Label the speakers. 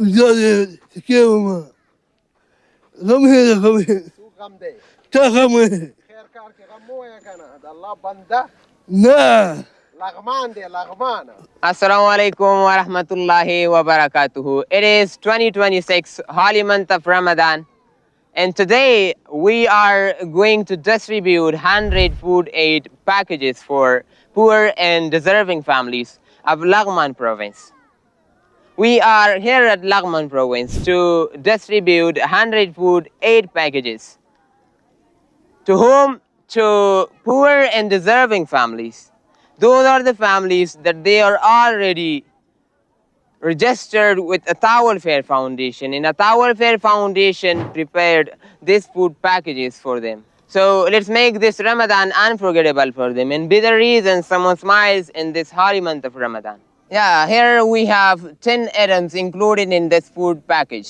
Speaker 1: زیاده تکیه غم هی غم
Speaker 2: غم دی
Speaker 1: تا غم
Speaker 2: خیر کار کې غم مو یا کنه د الله بنده
Speaker 1: نه
Speaker 2: لغمان دی لغمان.
Speaker 3: Assalamu alaikum wa rahmatullahi wa barakatuhu. It is 2026, holy month of Ramadan, and today we are going to distribute 100 food aid packages for poor and deserving families of Laghman province. We are here at Laghman province to distribute 100 food aid packages. To whom? To poor and deserving families. Those are the families that they are already registered with Atawal Fair Foundation, and Atawal Fair Foundation prepared these food packages for them. So let's make this Ramadan unforgettable for them and be the reason someone smiles in this holy month of Ramadan. Yeah, here we have 10 items included in this food package.